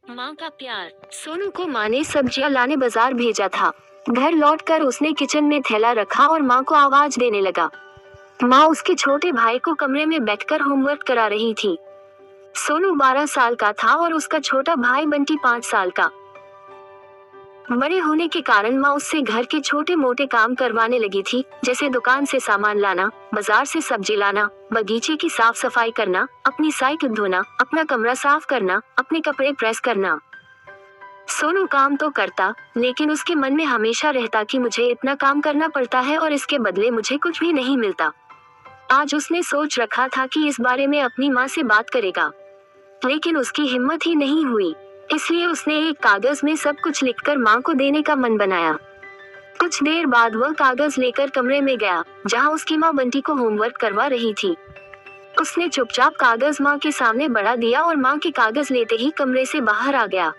माँ का प्यार। सोनू को माँ ने सब्जियां लाने बाजार भेजा था। घर लौटकर उसने किचन में थैला रखा और माँ को आवाज देने लगा। माँ उसके छोटे भाई को कमरे में बैठकर होमवर्क करा रही थी। सोनू 12 साल का था और उसका छोटा भाई बंटी 5 साल का। बड़े होने के कारण माँ उससे घर के छोटे मोटे काम करवाने लगी थी, जैसे दुकान से सामान लाना, बाजार से सब्जी लाना, बगीचे की साफ सफाई करना, अपनी साइकिल धोना, अपना कमरा साफ करना, अपने कपड़े प्रेस करना। सोनू काम तो करता, लेकिन उसके मन में हमेशा रहता कि मुझे इतना काम करना पड़ता है और इसके बदले मुझे कुछ भी नहीं मिलता। आज उसने सोच रखा था कि इस बारे में अपनी माँ से बात करेगा, लेकिन उसकी हिम्मत ही नहीं हुई। इसलिए उसने एक कागज में सब कुछ लिखकर माँ को देने का मन बनाया। कुछ देर बाद वह कागज लेकर कमरे में गया, जहाँ उसकी माँ बंटी को होमवर्क करवा रही थी। उसने चुपचाप कागज माँ के सामने बढ़ा दिया और माँ के कागज लेते ही कमरे से बाहर आ गया।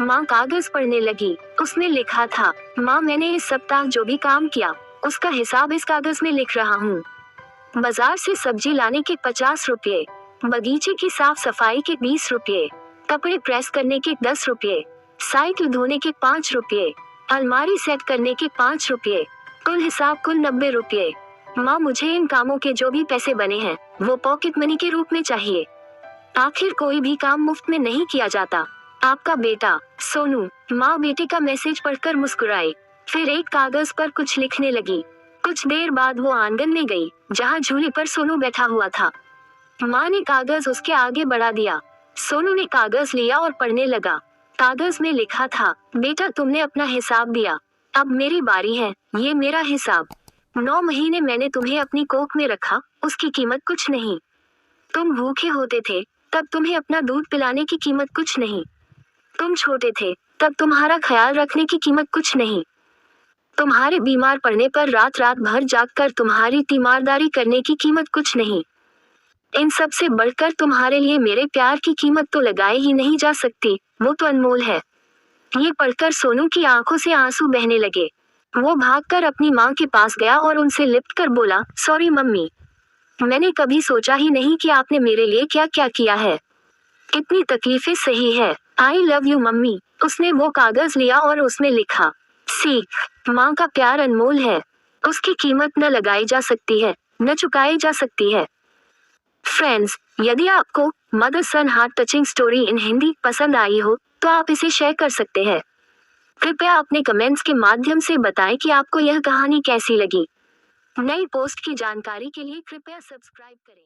माँ कागज पढ़ने लगी। उसने लिखा था, माँ मैंने इस सप्ताह जो भी काम किया, उसका हिसाब इस कागज में लिख रहा हूँ। बाजार से सब्जी लाने के 50 रुपये, बगीचे की साफ सफाई के 20 रुपये, कपड़े प्रेस करने के 10 रुपये, साइकिल धोने के 5 रुपये, अलमारी सेट करने के 5 रुपये, कुल हिसाब कुल 90 रुपये। माँ मुझे इन कामों के जो भी पैसे बने हैं वो पॉकेट मनी के रूप में चाहिए। आखिर कोई भी काम मुफ्त में नहीं किया जाता। आपका बेटा सोनू। माँ बेटे का मैसेज पढ़कर मुस्कुराई, फिर एक कागज पर कुछ लिखने लगी। कुछ देर बाद वो आंगन में गई, जहाँ झूले पर सोनू बैठा हुआ था। माँ ने कागज उसके आगे बढ़ा दिया। सोनू ने कागज लिया और पढ़ने लगा। कागज में लिखा था, बेटा तुमने अपना हिसाब दिया, अब मेरी बारी है, ये मेरा हिसाब। 9 महीने मैंने तुम्हें अपनी कोख में रखा, उसकी कीमत कुछ नहीं। तुम भूखे होते थे, तब तुम्हें अपना दूध पिलाने की कीमत कुछ नहीं। तुम छोटे थे, तब तुम्हारा ख्याल रखने की कीमत कुछ नहीं। तुम्हारे बीमार पड़ने पर रात रात भर जागकर तुम्हारी तीमारदारी करने की कीमत कुछ नहीं। इन सब से बढ़कर तुम्हारे लिए मेरे प्यार की कीमत तो लगाई ही नहीं जा सकती, वो तो अनमोल है। ये पढ़कर सोनू की आंखों से आंसू बहने लगे। वो भागकर अपनी माँ के पास गया और उनसे लिपट कर बोला, सॉरी मम्मी, मैंने कभी सोचा ही नहीं कि आपने मेरे लिए क्या क्या किया है। कितनी तकलीफें सही है। I love you mummy. उसने वो कागज लिया और उसमें लिखा, सीख, माँ का प्यार अनमोल है, उसकी कीमत न लगाई जा सकती है, न चुकाई जा सकती है। फ्रेंड्स, यदि आपको mother sun heart touching story in Hindi पसंद आई हो तो आप इसे शेयर कर सकते हैं। कृपया अपने कमेंट्स के माध्यम से बताएं कि आपको यह कहानी कैसी लगी। नई पोस्ट की जानकारी के लिए कृपया सब्सक्राइब करें।